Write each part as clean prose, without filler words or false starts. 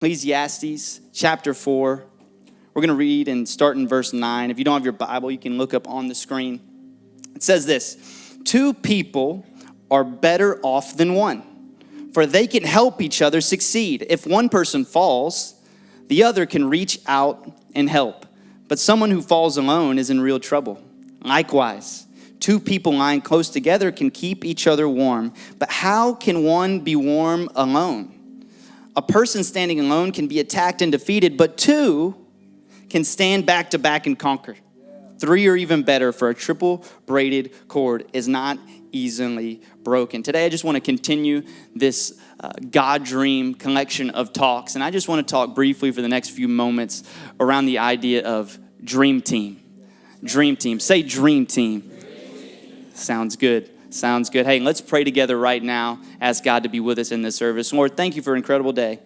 Ecclesiastes chapter 4. We're going to read and start in verse 9. If you don't have your Bible, you can look up on the screen. It says this: 2 people are better off than one, for they can help each other succeed. If one person falls, the other can reach out and help. But someone who falls alone is in real trouble. Likewise, 2 people lying close together can keep each other warm. But how can one be warm alone? A person standing alone can be attacked and defeated, but 2 can stand back to back and conquer. 3 are even better, for a triple braided cord is not easily broken. Today, I just want to continue this God Dream collection of talks, and I just want to talk briefly for the next few moments around the idea of dream team. Dream team. Say dream team. Sounds good. Sounds good. Hey, let's pray together right now. Ask God to be with us in this service. Lord, thank you for an incredible day.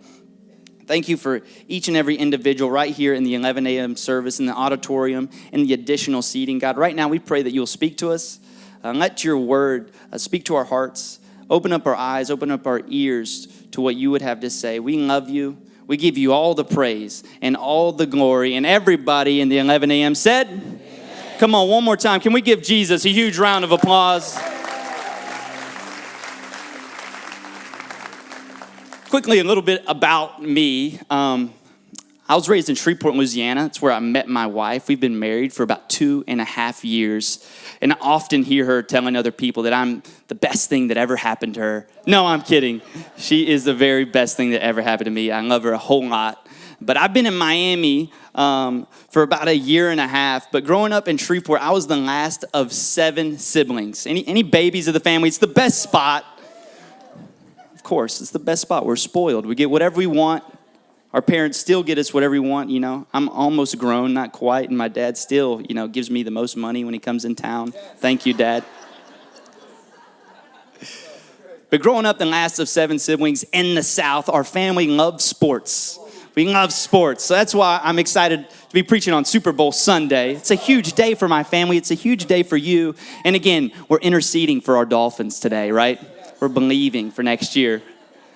Thank you for each and every individual right here in the 11 a.m. service, in the auditorium, in the additional seating. God, right now we pray that you'll speak to us. Let your word speak to our hearts. Open up our eyes, open up our ears to what you would have to say. We love you. We give you all the praise and all the glory. And everybody in the 11 a.m. said, amen. Come on, one more time. Can we give Jesus a huge round of applause? Quickly, a little bit about me. I was raised in Shreveport, Louisiana. It's where I met my wife. We've been married for about 2.5 years. And I often hear her telling other people that I'm the best thing that ever happened to her. No, I'm kidding. She is the very best thing that ever happened to me. I love her a whole lot. But I've been in Miami for about 1.5 years. But growing up in Shreveport, I was the last of 7 siblings. Any babies of the family? It's the best spot. Of course, it's the best spot. We're spoiled. We get whatever we want. Our parents still get us whatever we want, you know. I'm almost grown, not quite, and my dad still, gives me the most money when he comes in town. Thank you, Dad. But growing up the last of 7 siblings in the South, our family loves sports. We love sports. So that's why I'm excited to be preaching on Super Bowl Sunday. It's a huge day for my family. It's a huge day for you. And again, we're interceding for our Dolphins today, right? We're believing for next year.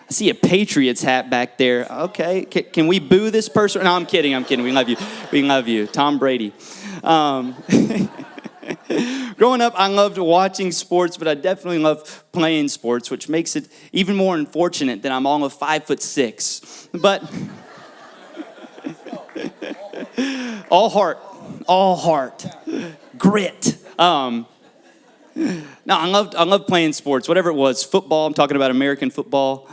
I see a Patriots hat back there. Okay, can we boo this person? No, I'm kidding. We love you. We love you. Tom Brady. Growing up, I loved watching sports, but I definitely love playing sports, which makes it even more unfortunate that I'm all of 5'6". But all heart, grit. No, I loved playing sports, whatever it was. Football, I'm talking about American football,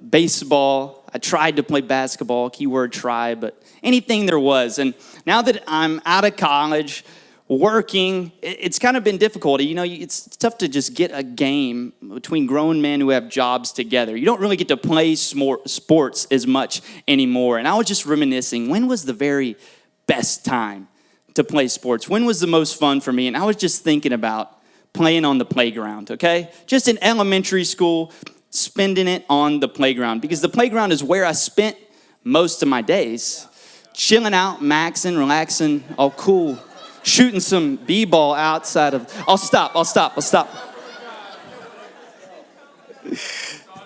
baseball. I tried to play basketball, keyword try, but anything there was. And now that I'm out of college, working, it's kind of been difficult. It's tough to just get a game between grown men who have jobs together. You don't really get to play sports as much anymore. And I was just reminiscing, when was the very best time to play sports? When was the most fun for me? And I was just thinking about playing on the playground, okay? Just in elementary school, spending it on the playground, because the playground is where I spent most of my days, chilling out, maxing, relaxing, all cool, shooting some b-ball outside of, I'll stop.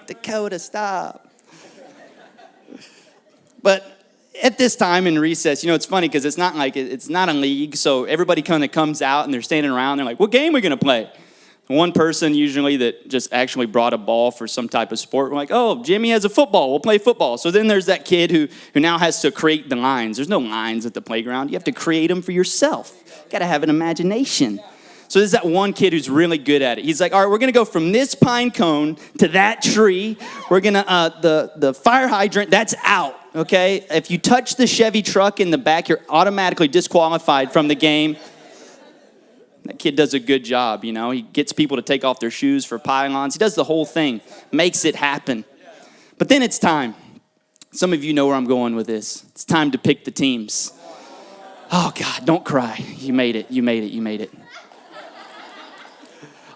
Dakota, stop. But at this time in recess, it's funny because it's not a league, so everybody kind of comes out and they're standing around. They're like, what game are we going to play? One person usually that just actually brought a ball for some type of sport. We're like, oh, Jimmy has a football. We'll play football. So then there's that kid who now has to create the lines. There's no lines at the playground. You have to create them for yourself. You got to have an imagination. So there's that one kid who's really good at it. He's like, all right, we're going to go from this pine cone to that tree. We're going to, the fire hydrant, that's out. Okay, if you touch the Chevy truck in the back, you're automatically disqualified from the game. That kid does a good job, He gets people to take off their shoes for pylons. He does the whole thing, makes it happen. But then it's time. Some of you know where I'm going with this. It's time to pick the teams. Oh, God, don't cry. You made it.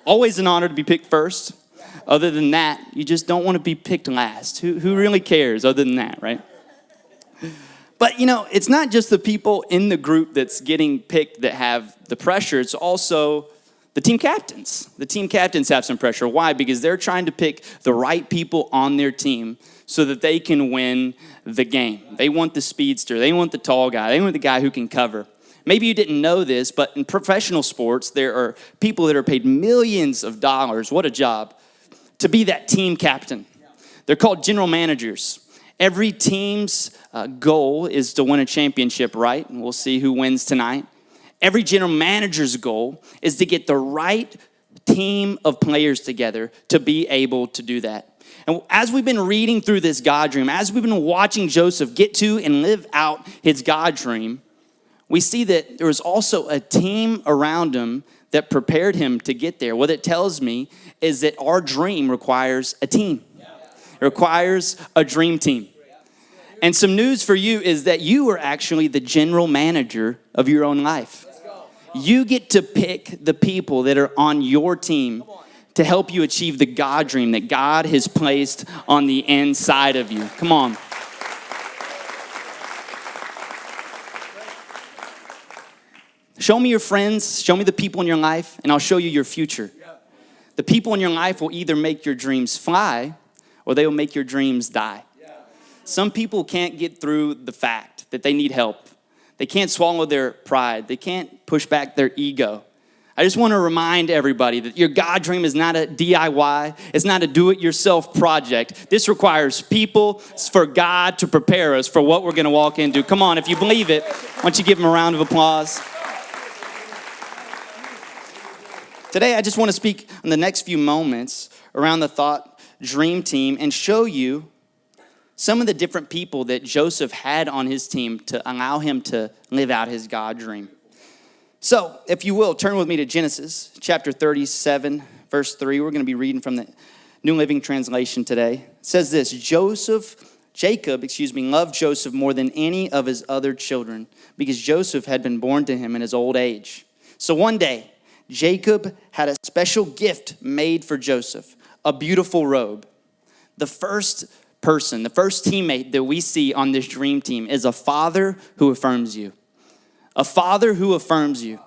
Always an honor to be picked first. Other than that, you just don't want to be picked last. Who really cares other than that, right? But, it's not just the people in the group that's getting picked that have the pressure. It's also the team captains. The team captains have some pressure. Why? Because they're trying to pick the right people on their team so that they can win the game. They want the speedster. They want the tall guy. They want the guy who can cover. Maybe you didn't know this, but in professional sports, there are people that are paid millions of dollars, what a job, to be that team captain. They're called general managers. Every team's goal is to win a championship, right? And we'll see who wins tonight. Every general manager's goal is to get the right team of players together to be able to do that. And as we've been reading through this God dream, as we've been watching Joseph get to and live out his God dream, we see that there was also a team around him that prepared him to get there. What it tells me is that our dream requires a team. It requires a dream team. And some news for you is that you are actually the general manager of your own life. You get to pick the people that are on your team to help you achieve the God dream that God has placed on the inside of you. Come on. Show me your friends, show me the people in your life, and I'll show you your future. The people in your life will either make your dreams fly or they will make your dreams die. Some people can't get through the fact that they need help. They can't swallow their pride. They can't push back their ego. I just want to remind everybody that your God dream is not a DIY. It's not a do-it-yourself project. This requires people for God to prepare us for what we're going to walk into. Come on, if you believe it, why don't you give them a round of applause? Today, I just want to speak in the next few moments around the thought dream team and show you some of the different people that Joseph had on his team to allow him to live out his God dream. So, if you will, turn with me to Genesis chapter 37, verse 3. We're going to be reading from the New Living Translation today. It says this, Jacob, loved Joseph more than any of his other children because Joseph had been born to him in his old age. So one day, Jacob had a special gift made for Joseph, a beautiful robe. The first teammate that we see on this dream team is a father who affirms you. A father who affirms you.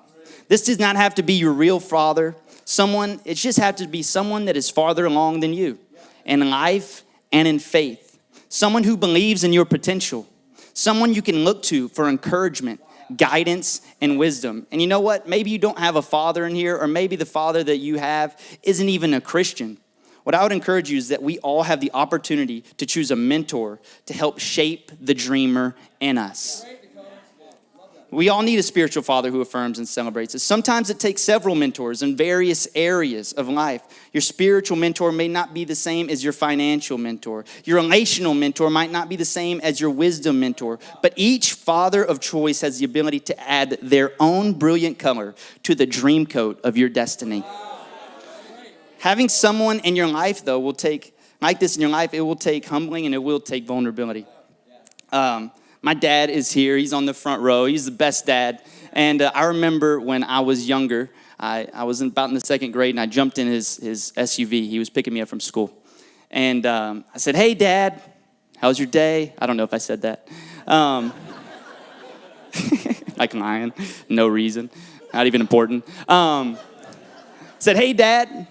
This does not have to be your real father. It just has to be someone that is farther along than you in life and in faith. Someone who believes in your potential. Someone you can look to for encouragement, guidance, and wisdom. And you know what? Maybe you don't have a father in here, or maybe the father that you have isn't even a Christian. What I would encourage you is that we all have the opportunity to choose a mentor to help shape the dreamer in us. We all need a spiritual father who affirms and celebrates us. Sometimes it takes several mentors in various areas of life. Your spiritual mentor may not be the same as your financial mentor. Your relational mentor might not be the same as your wisdom mentor. But each father of choice has the ability to add their own brilliant color to the dream coat of your destiny. Having someone in your life, though, it will take humbling and it will take vulnerability. My dad is here. He's on the front row. He's the best dad. And I remember when I was younger, I was about in the second grade, and I jumped in his SUV. He was picking me up from school. And I said, "Hey, Dad, how's your day?" I don't know if I said that. Like lying. No reason. Not even important. Said, "Hey, Dad,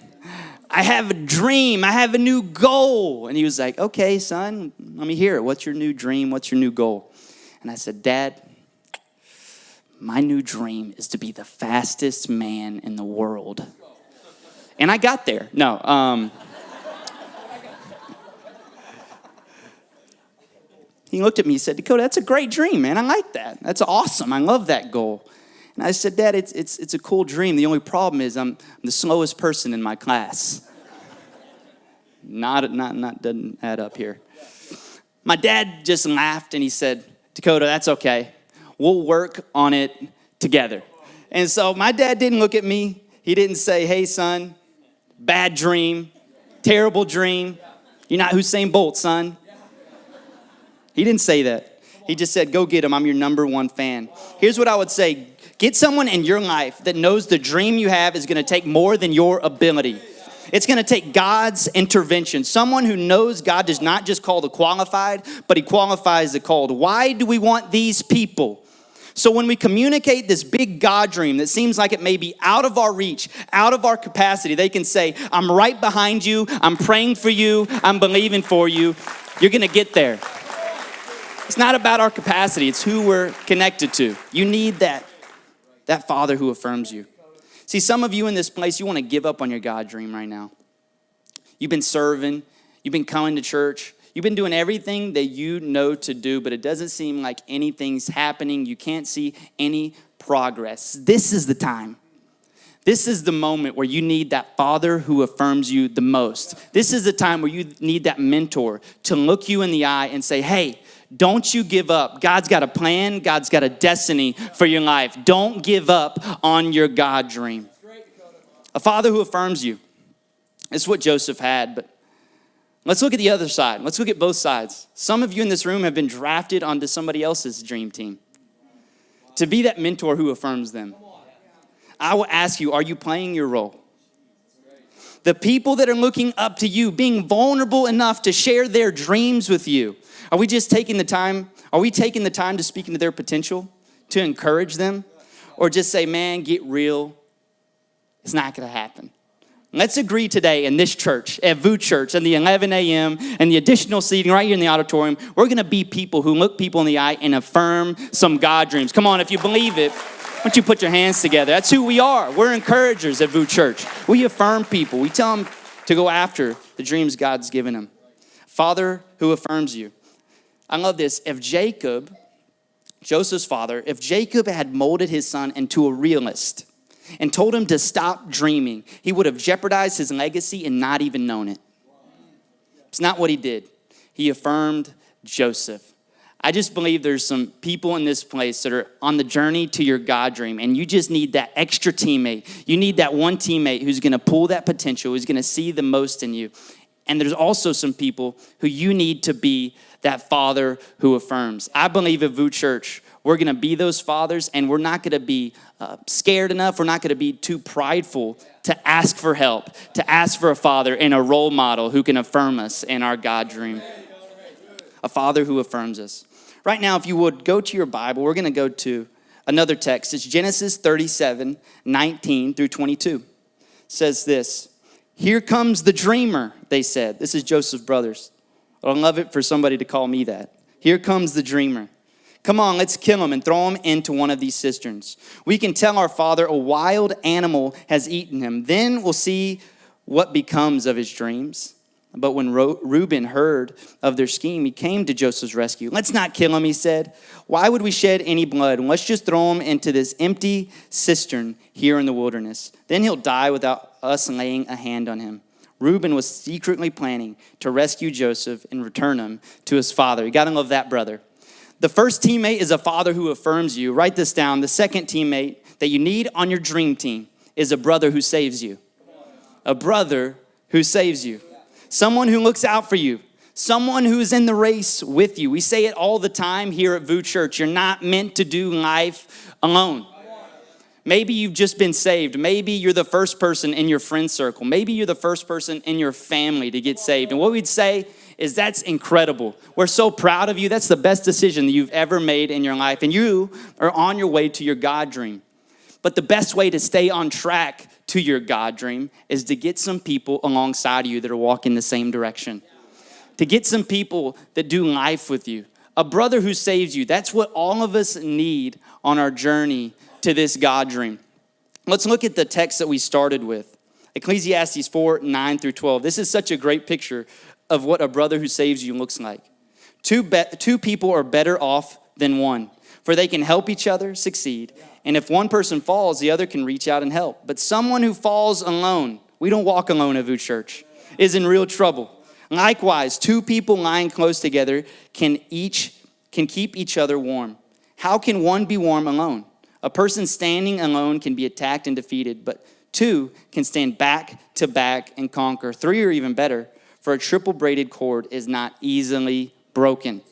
I have a dream. I have a new goal." And he was like, "Okay, son, let me hear it. What's your new dream? What's your new goal?" And I said, "Dad, my new dream is to be the fastest man in the world." And I got there. No. He looked at me, he said, "Dakota, that's a great dream, man. I like that. That's awesome. I love that goal." And I said, "Dad, it's a cool dream. The only problem is I'm the slowest person in my class." Not doesn't add up here. My dad just laughed and he said, "Dakota, that's okay. We'll work on it together." And so my dad didn't look at me. He didn't say, "Hey, son, bad dream, terrible dream. You're not Usain Bolt, son." He didn't say that. He just said, "Go get him. I'm your number one fan." Here's what I would say. Get someone in your life that knows the dream you have is going to take more than your ability. It's going to take God's intervention. Someone who knows God does not just call the qualified, but he qualifies the called. Why do we want these people? So when we communicate this big God dream that seems like it may be out of our reach, out of our capacity, they can say, "I'm right behind you. I'm praying for you. I'm believing for you. You're going to get there." It's not about our capacity. It's who we're connected to. You need that Father who affirms you. See, some of you in this place, you want to give up on your God dream right now. You've been serving. You've been coming to church. You've been doing everything that you know to do, but it doesn't seem like anything's happening. You can't see any progress. This is the time. This is the moment where you need that Father who affirms you the most. This is the time where you need that mentor to look you in the eye and say, hey, don't you give up. God's got a plan. God's got a destiny for your life. Don't give up on your God dream. A Father who affirms you. It's what Joseph had, but let's look at the other side. Let's look at both sides. Some of you in this room have been drafted onto somebody else's dream team to be that mentor who affirms them. I will ask you, are you playing your role? The people that are looking up to you, being vulnerable enough to share their dreams with you. Are we just taking the time? Are we taking the time to speak into their potential, to encourage them? Or just say, man, get real. It's not going to happen. Let's agree today in this church, at VOUS Church, and the 11 a.m. and the additional seating right here in the auditorium, we're going to be people who look people in the eye and affirm some God dreams. Come on, if you believe it, why don't you put your hands together? That's who we are. We're encouragers at VOUS Church. We affirm people. We tell them to go after the dreams God's given them. Father who affirms you. I love this. If Jacob, Joseph's father, if Jacob had molded his son into a realist and told him to stop dreaming, he would have jeopardized his legacy and not even known it. It's not what he did. He affirmed Joseph. I just believe there's some people in this place that are on the journey to your God dream, and you just need that extra teammate. You need that one teammate who's going to pull that potential, who's going to see the most in you. And there's also some people who you need to be that father who affirms. I believe at VOUS Church, we're going to be those fathers, and we're not going to be scared enough. We're not going to be too prideful to ask for help, to ask for a father and a role model who can affirm us in our God dream. A father who affirms us. Right now, if you would, go to your Bible. We're going to go to another text. It's Genesis 37, 19 through 22. It says this, "Here comes the dreamer," they said. This is Joseph's brothers. I'd love it for somebody to call me that. "Here comes the dreamer. Come on, let's kill him and throw him into one of these cisterns. We can tell our father a wild animal has eaten him. Then we'll see what becomes of his dreams." But when Reuben heard of their scheme, he came to Joseph's rescue. "Let's not kill him," he said. "Why would we shed any blood? Let's just throw him into this empty cistern here in the wilderness. Then he'll die without us laying a hand on him." Reuben was secretly planning to rescue Joseph and return him to his father. You got to love that, brother. The first teammate is a father who affirms you. Write this down. The second teammate that you need on your dream team is a brother who saves you. A brother who saves you. Someone who looks out for you. Someone who's in the race with you. We say it all the time here at VOUS Church. You're not meant to do life alone. Maybe you've just been saved. Maybe you're the first person in your friend circle. Maybe you're the first person in your family to get saved. And what we'd say is that's incredible. We're so proud of you. That's the best decision that you've ever made in your life. And you are on your way to your God dream. But the best way to stay on track to your God dream is to get some people alongside of you that are walking the same direction. To get some people that do life with you. A brother who saves you. That's what all of us need on our journey to this God dream. Let's look at the text that we started with. Ecclesiastes 4, 9 through 12. This is such a great picture of what a brother who saves you looks like. Two people are better off than one, for they can help each other succeed. And if one person falls, the other can reach out and help. But someone who falls alone, we don't walk alone at VOUS Church, is in real trouble. Likewise, two people lying close together can keep each other warm. How can one be warm alone? A person standing alone can be attacked and defeated, but two can stand back to back and conquer. Three are even better, for a triple braided cord is not easily broken.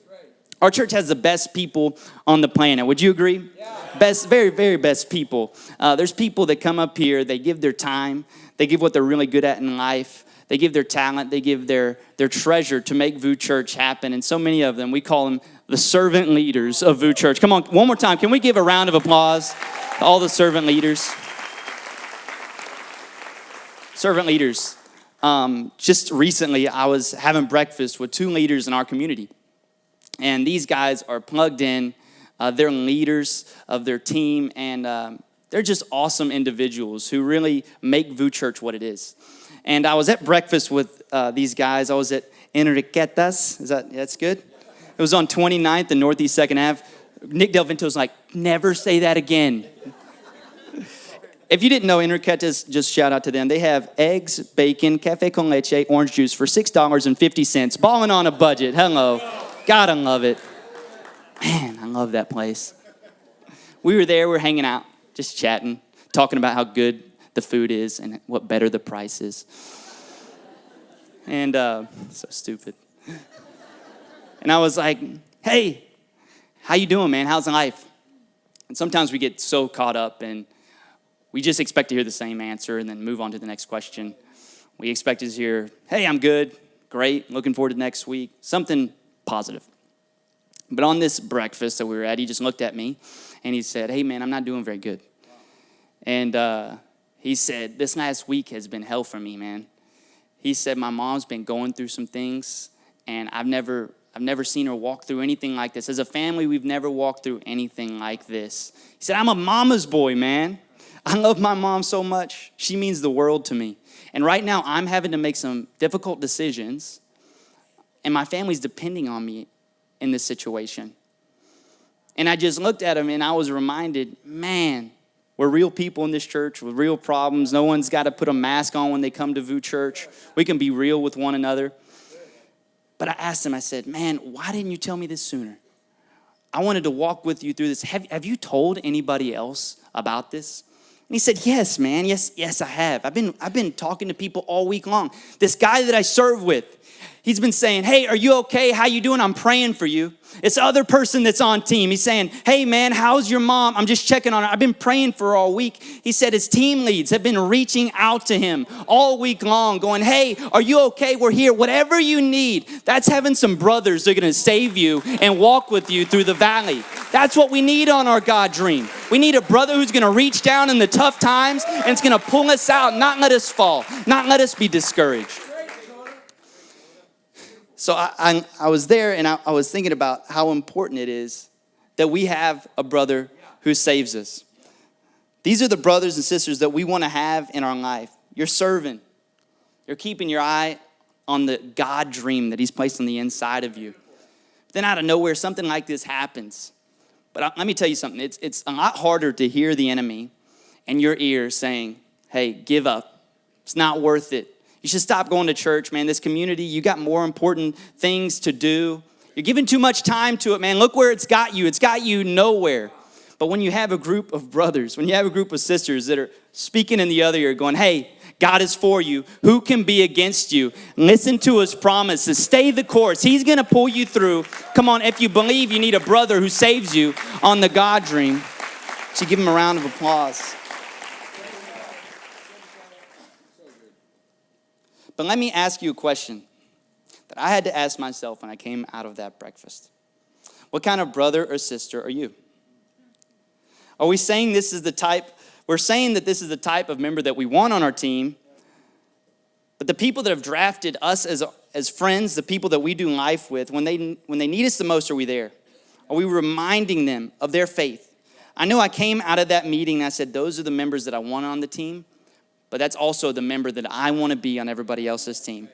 Our church has the best people on the planet. Would you agree? Yeah. Best, very, very best people. There's people that come up here, they give their time, they give what they're really good at in life, they give their talent, they give their treasure to make VOUS Church happen. And so many of them, we call them the servant leaders of VOUS Church. Come on, one more time. Can we give a round of applause to all the servant leaders? Servant leaders. Just recently, I was having breakfast with two leaders in our community. And these guys are plugged in. They're leaders of their team, and they're just awesome individuals who really make VOUS Church what it is. And I was at breakfast with these guys. I was at Enriqueta's. That's good? It was on 29th and Northeast 2nd Ave. Nick Del Vento's like, never say that again. If you didn't know Enriqueta's, just shout out to them. They have eggs, bacon, cafe con leche, orange juice for $6.50. Balling on a budget. Hello. Gotta love it. Man, I love that place. We were there, we were hanging out, just chatting, talking about how good the food is and what better the price is. And so stupid. And I was like, hey, how you doing, man? How's life? And sometimes we get so caught up and we just expect to hear the same answer and then move on to the next question. We expect to hear, hey, I'm good, great, looking forward to next week, something positive. But on this breakfast that we were at, he just looked at me and he said, hey, man, I'm not doing very good. And he said, this last week has been hell for me, man. He said, my mom's been going through some things, and I've never seen her walk through anything like this. As a family, we've never walked through anything like this. He said, I'm a mama's boy, man. I love my mom so much. She means the world to me. And right now, I'm having to make some difficult decisions, and my family's depending on me in this situation. And I just looked at him, and I was reminded, man, we're real people in this church with real problems. No one's got to put a mask on when they come to VOUS Church. We can be real with one another. But I asked him, I said, man, why didn't you tell me this sooner? I wanted to walk with you through this. Have you told anybody else about this? And he said, yes, man. Yes, I have. I've been talking to people all week long. This guy that I serve with, he's been saying, hey, are you okay? How you doing? I'm praying for you. It's the other person that's on team. He's saying, hey, man, how's your mom? I'm just checking on her. I've been praying for her all week. He said his team leads have been reaching out to him all week long, going, hey, are you okay? We're here. Whatever you need. That's having some brothers that are going to save you and walk with you through the valley. That's what we need on our God dream. We need a brother who's going to reach down in the tough times and it's going to pull us out, not let us fall, not let us be discouraged. So I was there, and I was thinking about how important it is that we have a brother who saves us. These are the brothers and sisters that we want to have in our life. You're serving. You're keeping your eye on the God dream that he's placed on the inside of you. But then out of nowhere, something like this happens. But let me tell you something. It's a lot harder to hear the enemy in your ear saying, hey, give up. It's not worth it. You should stop going to church, man. This community, you got more important things to do. You're giving too much time to it, man. Look where it's got you. It's got you nowhere. But when you have a group of brothers, when you have a group of sisters that are speaking in the other ear, going, hey, God is for you. Who can be against you? Listen to his promises. Stay the course. He's going to pull you through. Come on, if you believe you need a brother who saves you on the God dream, so give him a round of applause. But let me ask you a question that I had to ask myself when I came out of that breakfast. What kind of brother or sister are you? Are we saying we're saying that this is the type of member that we want on our team, but the people that have drafted us as friends, the people that we do life with, when they need us the most, are we there? Are we reminding them of their faith? I know I came out of that meeting and I said, those are the members that I want on the team. But that's also the member that I want to be on everybody else's team.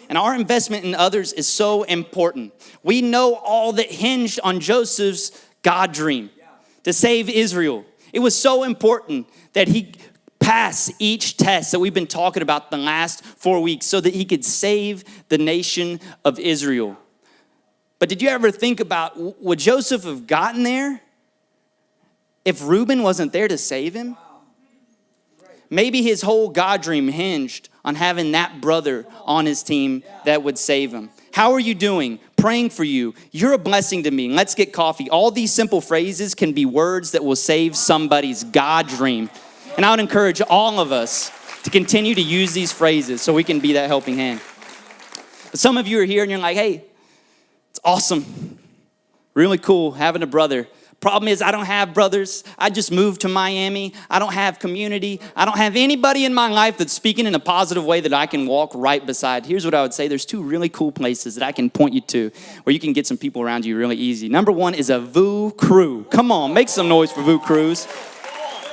And our investment in others is so important. We know all that hinged on Joseph's God dream to save Israel. It was so important that he pass each test that we've been talking about the last 4 weeks so that he could save the nation of Israel. But did you ever think about, would Joseph have gotten there if Reuben wasn't there to save him? Maybe his whole God dream hinged on having that brother on his team that would save him. How are you doing? Praying for you. You're a blessing to me. Let's get coffee. All these simple phrases can be words that will save somebody's God dream. And I would encourage all of us to continue to use these phrases so we can be that helping hand. But some of you are here and you're like, hey, it's awesome. Really cool having a brother. Problem is, I don't have brothers. I just moved to Miami. I don't have community. I don't have anybody in my life that's speaking in a positive way that I can walk right beside. Here's what I would say. There's two really cool places that I can point you to where you can get some people around you really easy. Number one is a VOUS crew. Come on, make some noise for VOUS crews.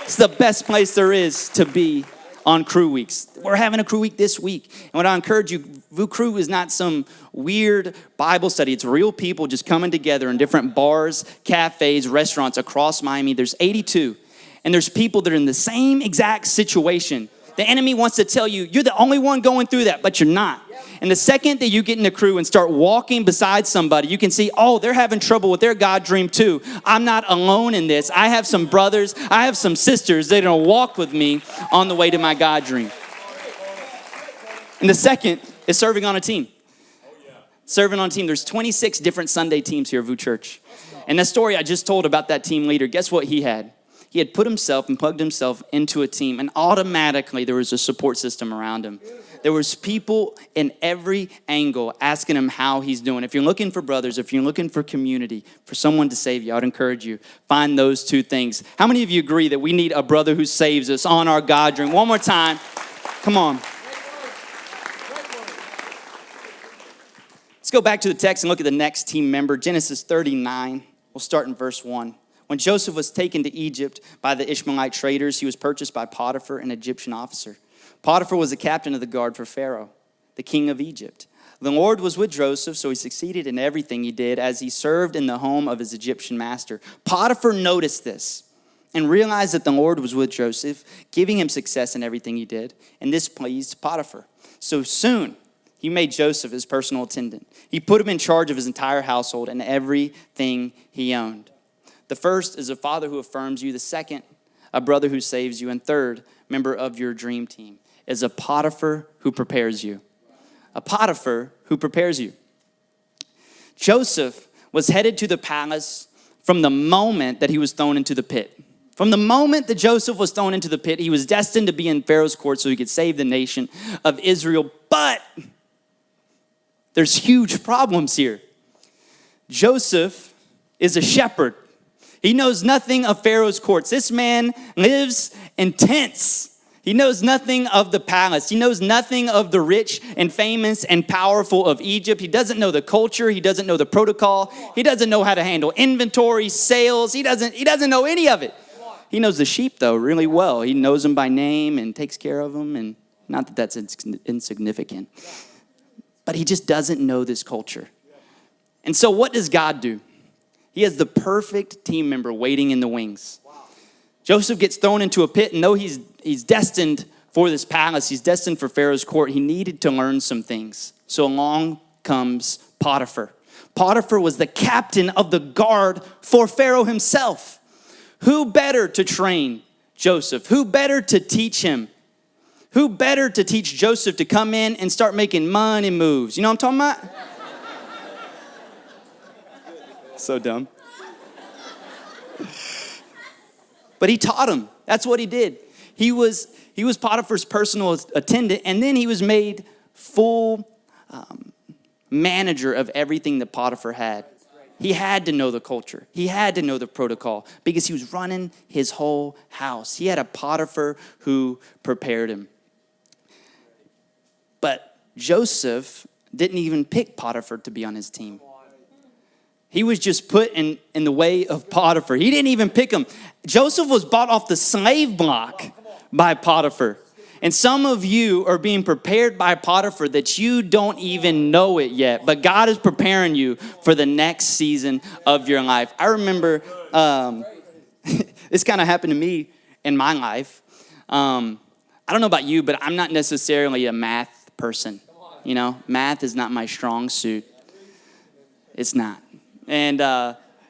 It's the best place there is to be on crew weeks. We're having a crew week this week. And what I encourage you, VOUS crew is not some weird Bible study. It's real people just coming together in different bars, cafes, restaurants across Miami. There's 82. And there's people that are in the same exact situation. The enemy wants to tell you, you're the only one going through that, but you're not. And the second that you get in the crew and start walking beside somebody, you can see, oh, they're having trouble with their God dream too. I'm not alone in this. I have some brothers, I have some sisters that are going to walk with me on the way to my God dream. And the second is serving on a team. Serving on a team. There's 26 different Sunday teams here at VOUS Church. And the story I just told about that team leader, guess what he had? He had put himself and plugged himself into a team, and automatically there was a support system around him. There was people in every angle asking him how he's doing. If you're looking for brothers, if you're looking for community, for someone to save you, I would encourage you, find those two things. How many of you agree that we need a brother who saves us on our God dream? One more time. Come on. Let's go back to the text and look at the next team member, Genesis 39. We'll start in verse 1. When Joseph was taken to Egypt by the Ishmaelite traders, he was purchased by Potiphar, an Egyptian officer. Potiphar was the captain of the guard for Pharaoh, the king of Egypt. The Lord was with Joseph, so he succeeded in everything he did as he served in the home of his Egyptian master. Potiphar noticed this and realized that the Lord was with Joseph, giving him success in everything he did. And this pleased Potiphar. So soon, he made Joseph his personal attendant. He put him in charge of his entire household and everything he owned. The first is a father who affirms you. The second, a brother who saves you. And third, member of your dream team, is a Potiphar who prepares you. A Potiphar who prepares you. Joseph was headed to the palace from the moment that he was thrown into the pit. From the moment that Joseph was thrown into the pit, he was destined to be in Pharaoh's court so he could save the nation of Israel. But there's huge problems here. Joseph is a shepherd. He knows nothing of Pharaoh's courts. This man lives in tents. He knows nothing of the palace. He knows nothing of the rich and famous and powerful of Egypt. He doesn't know the culture. He doesn't know the protocol. He doesn't know how to handle inventory, sales. He doesn't know any of it. He knows the sheep, though, really well. He knows them by name and takes care of them. And not that that's insignificant. But he just doesn't know this culture. And so what does God do? He has the perfect team member waiting in the wings. Joseph gets thrown into a pit, and though he's destined for this palace, he's destined for Pharaoh's court, he needed to learn some things. So along comes Potiphar. Potiphar was the captain of the guard for Pharaoh himself. Who better to train Joseph? Who better to teach him? Who better to teach Joseph to come in and start making money moves? You know what I'm talking about? So dumb. But he taught him. That's what he did. He was Potiphar's personal attendant, and then he was made full manager of everything that Potiphar had. He had to know the culture. He had to know the protocol because he was running his whole house. He had a Potiphar who prepared him. But Joseph didn't even pick Potiphar to be on his team. He was just put in the way of Potiphar. He didn't even pick him. Joseph was bought off the slave block by Potiphar. And some of you are being prepared by Potiphar that you don't even know it yet. But God is preparing you for the next season of your life. I remember this kind of happened to me in my life. I don't know about you, but I'm not necessarily a math person. You know, math is not my strong suit. It's not. And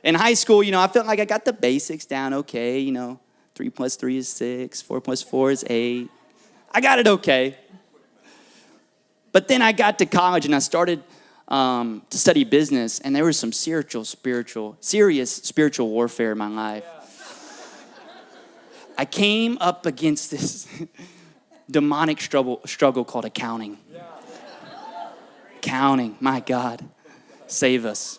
in high school, you know, I felt like I got the basics down okay. You know, 3 plus 3 is 6. 4 plus 4 is 8. I got it okay. But then I got to college and I started to study business. And there was some serious spiritual warfare in my life. I came up against this demonic struggle called accounting. Accounting, my God, save us.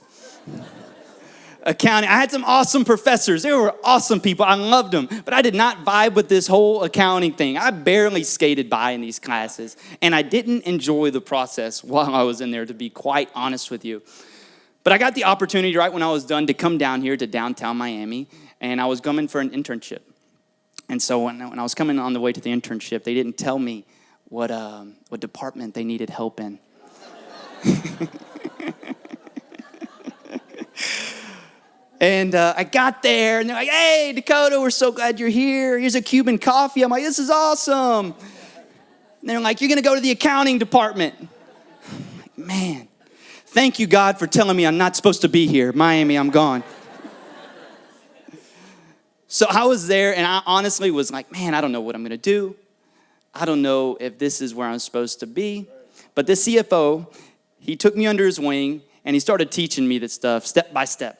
accounting. I had some awesome professors. They were awesome people. I loved them. But I did not vibe with this whole accounting thing. I barely skated by in these classes. And I didn't enjoy the process while I was in there, to be quite honest with you. But I got the opportunity right when I was done to come down here to downtown Miami. And I was coming for an internship. And so when I was coming on the way to the internship, they didn't tell me what department they needed help in. And I got there, and they're like, hey, Dakota, we're so glad you're here. Here's a Cuban coffee. I'm like, this is awesome. And they're like, you're going to go to the accounting department. I'm like, man, thank you, God, for telling me I'm not supposed to be here. Miami, I'm gone. So I was there, and I honestly was like, man, I don't know what I'm going to do. I don't know if this is where I'm supposed to be. But the CFO, he took me under his wing, and he started teaching me this stuff step by step.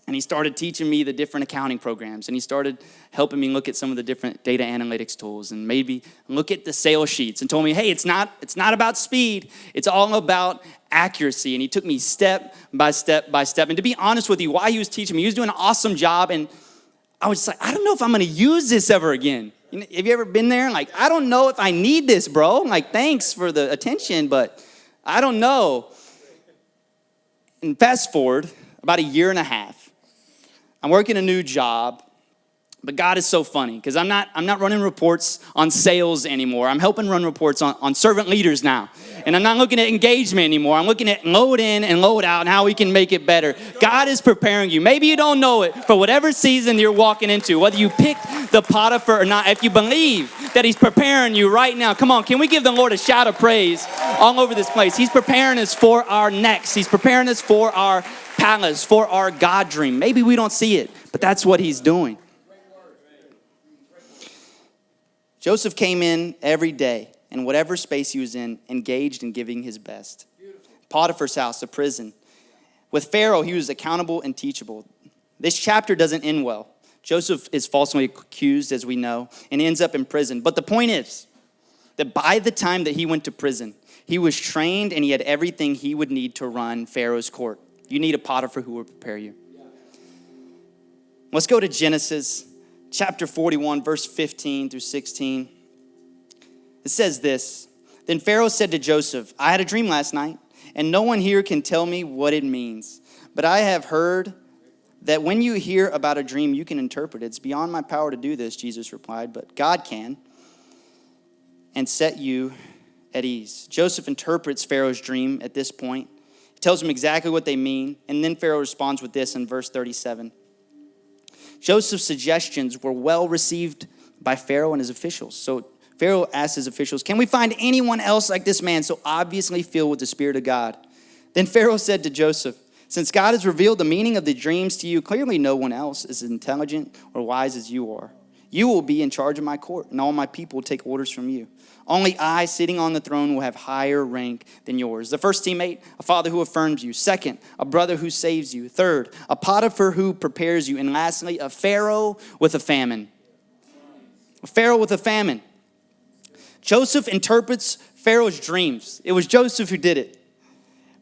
And he started teaching me the different accounting programs. And he started helping me look at some of the different data analytics tools and maybe look at the sales sheets and told me, hey, it's not about speed. It's all about accuracy. And he took me step by step by step. And to be honest with you, while he was teaching me, he was doing an awesome job. And I was just like, I don't know if I'm going to use this ever again. Have you ever been there? Like, I don't know if I need this, bro. Like, thanks for the attention, but I don't know. And fast forward about a year and a half. I'm working a new job, but God is so funny because I'm not running reports on sales anymore. I'm helping run reports on servant leaders now. And I'm not looking at engagement anymore. I'm looking at load in and load out and how we can make it better. God is preparing you. Maybe you don't know it for whatever season you're walking into, whether you pick the Potiphar or not. If you believe that he's preparing you right now, come on, can we give the Lord a shout of praise all over this place? He's preparing us for our next. He's preparing us for our palace, for our God dream. Maybe we don't see it, but that's what he's doing. Joseph came in every day, in whatever space he was in, engaged in giving his best. Potiphar's house, the prison. With Pharaoh, he was accountable and teachable. This chapter doesn't end well. Joseph is falsely accused, as we know, and ends up in prison. But the point is that by the time that he went to prison, he was trained and he had everything he would need to run Pharaoh's court. You need a Potiphar who will prepare you. Let's go to Genesis chapter 41, verse 15 through 16. It says this, then Pharaoh said to Joseph, I had a dream last night, and no one here can tell me what it means. But I have heard that when you hear about a dream, you can interpret it. It's beyond my power to do this, Jesus replied, but God can and set you at ease. Joseph interprets Pharaoh's dream at this point. Tells him exactly what they mean. And then Pharaoh responds with this in verse 37. Joseph's suggestions were well received by Pharaoh and his officials. So Pharaoh asked his officials, can we find anyone else like this man so obviously filled with the Spirit of God? Then Pharaoh said to Joseph, since God has revealed the meaning of the dreams to you, clearly no one else is as intelligent or wise as you are. You will be in charge of my court, and all my people will take orders from you. Only I, sitting on the throne, will have higher rank than yours. The first teammate, a father who affirms you. Second, a brother who saves you. Third, a Potiphar who prepares you. And lastly, a Pharaoh with a famine. A Pharaoh with a famine. Joseph interprets Pharaoh's dreams. It was Joseph who did it.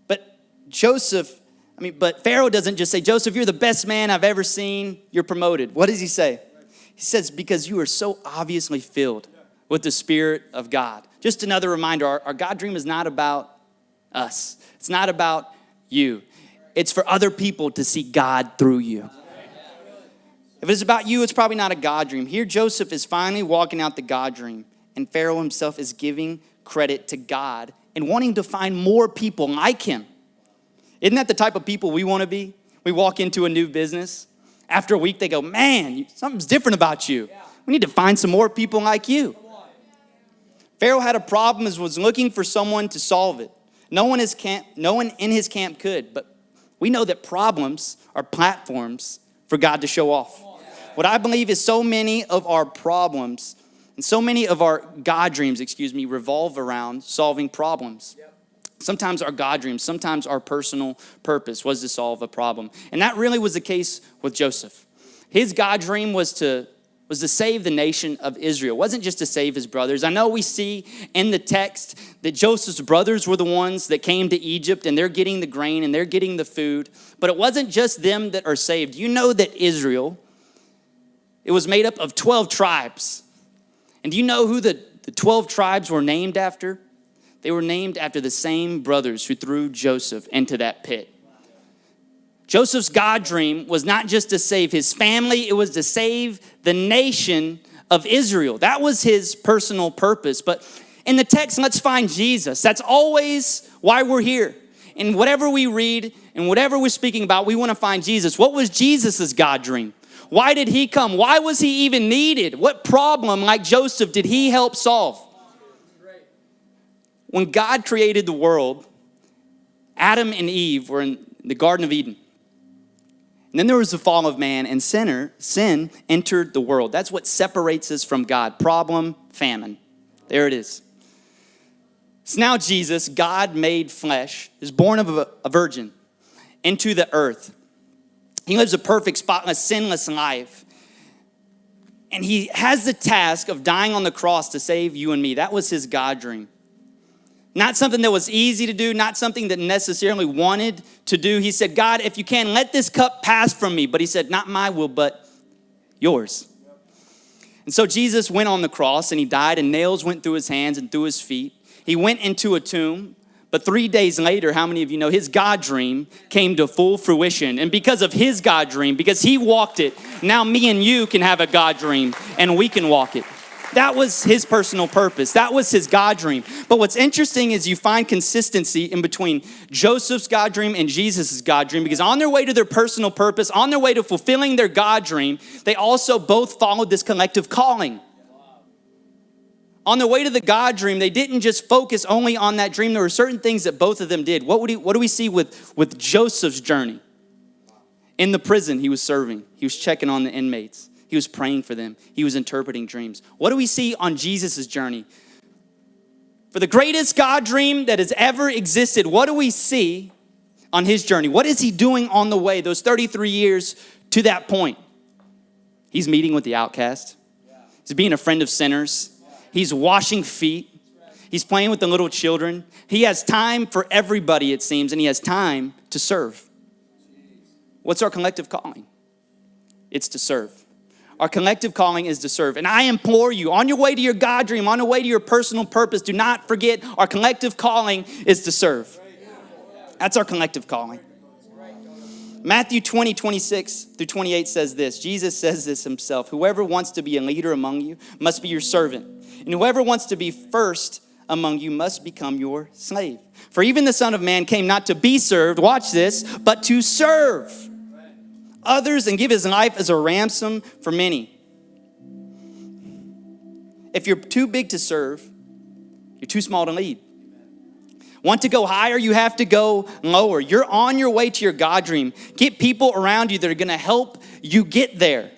But Pharaoh doesn't just say, Joseph, you're the best man I've ever seen. You're promoted. What does he say? He says, because you are so obviously filled with the Spirit of God. Just another reminder, our God dream is not about us. It's not about you. It's for other people to see God through you. If it's about you, it's probably not a God dream. Here, Joseph is finally walking out the God dream, and Pharaoh himself is giving credit to God and wanting to find more people like him. Isn't that the type of people we want to be? We walk into a new business. After a week, they go, man, something's different about you. We need to find some more people like you. Pharaoh had a problem and was looking for someone to solve it. No one in his camp could, but we know that problems are platforms for God to show off. What I believe is so many of our problems and so many of our God dreams, revolve around solving problems. Sometimes our God dreams, sometimes our personal purpose was to solve a problem. And that really was the case with Joseph. His God dream was to was to save the nation of Israel. It wasn't just to save his brothers. I know we see in the text that Joseph's brothers were the ones that came to Egypt, and they're getting the grain and they're getting the food. But it wasn't just them that are saved. You know that Israel, it was made up of 12 tribes. And do you know who the 12 tribes were named after? They were named after the same brothers who threw Joseph into that pit. Joseph's God dream was not just to save his family, it was to save the nation of Israel. That was his personal purpose. But in the text, let's find Jesus. That's always why we're here. In whatever we read and whatever we're speaking about, we want to find Jesus. What was Jesus's God dream? Why did he come? Why was he even needed? What problem, like Joseph, did he help solve? When God created the world, Adam and Eve were in the Garden of Eden. And then there was the fall of man, and sin entered the world. That's what separates us from God. Problem, famine. There it is. So now Jesus, God made flesh, is born of a virgin into the earth. He lives a perfect, spotless, sinless life. And he has the task of dying on the cross to save you and me. That was his God dream. Not something that was easy to do, not something that necessarily wanted to do. He said, God, if you can, let this cup pass from me. But he said, not my will, but yours. And so Jesus went on the cross and he died, and nails went through his hands and through his feet. He went into a tomb. But 3 days later, how many of you know his God dream came to full fruition? And because of his God dream, because he walked it, now me and you can have a God dream and we can walk it. That was his personal purpose. That was his God dream. But what's interesting is you find consistency in between Joseph's God dream and Jesus' God dream, because on their way to their personal purpose, on their way to fulfilling their God dream, they also both followed this collective calling. On their way to the God dream, they didn't just focus only on that dream. There were certain things that both of them did. What do we see with Joseph's journey? In the prison he was serving, he was checking on the inmates. He was praying for them. He was interpreting dreams. What do we see on Jesus' journey? For the greatest God dream that has ever existed, what do we see on his journey? What is he doing on the way, those 33 years to that point? He's meeting with the outcast. He's being a friend of sinners. He's washing feet. He's playing with the little children. He has time for everybody, it seems, and he has time to serve. What's our collective calling? It's to serve. Our collective calling is to serve. And I implore you, on your way to your God dream, on your way to your personal purpose, do not forget our collective calling is to serve. That's our collective calling. Matthew 20:26-28 says this. Jesus says this himself. Whoever wants to be a leader among you must be your servant. And whoever wants to be first among you must become your slave. For even the Son of Man came not to be served, watch this, but to serve others and give his life as a ransom for many. If you're too big to serve, you're too small to lead. Want to go higher, you have to go lower. You're on your way to your God dream. Get people around you that are going to help you get there.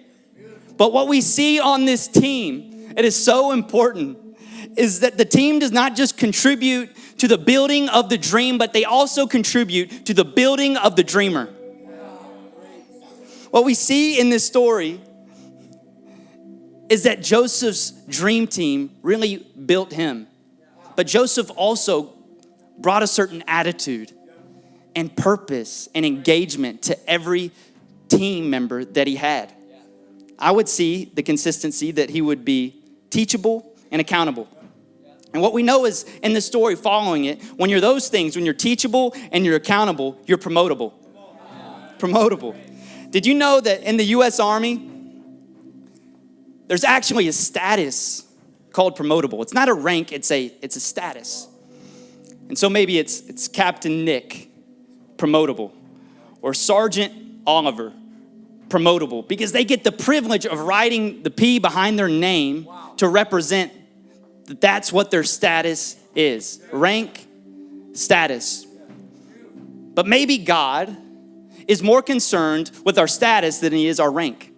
But what we see on this team, it is so important, is that the team does not just contribute to the building of the dream, but they also contribute to the building of the dreamer. What we see in this story is that Joseph's dream team really built him. But Joseph also brought a certain attitude and purpose and engagement to every team member that he had. I would see the consistency that he would be teachable and accountable. And what we know is in the story following it, when you're those things, when you're teachable and you're accountable, you're promotable. Promotable. Did you know that in the U.S. Army, there's actually a status called promotable? It's not a rank, it's a status. And so maybe it's Captain Nick, promotable, or Sergeant Oliver, promotable, because they get the privilege of writing the P behind their name to represent that that's what their status is. Rank, status. But maybe God is more concerned with our status than he is our rank.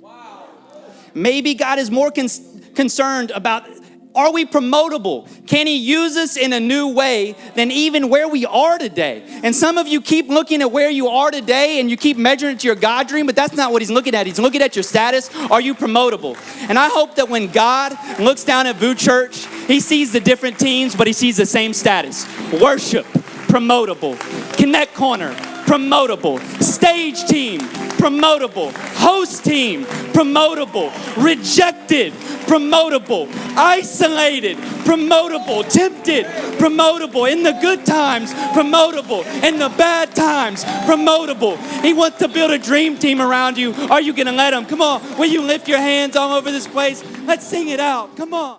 Maybe God is more concerned about Are we promotable? Can he use us in a new way than even where we are today? And some of you keep looking at where you are today and you keep measuring it to your God dream, but that's not what he's looking at. He's looking at your status. Are you promotable? And I hope that when God looks down at VOUS Church, he sees the different teams, but he sees the same status. Worship, promotable. Connect Corner, promotable. Stage team, promotable. Host team, promotable. Rejected, promotable. Isolated, promotable. Tempted, promotable. In the good times, promotable. In the bad times, promotable. He wants to build a dream team around you. Are you going to let him? Come on, will you lift your hands all over this place? Let's sing it out. Come on.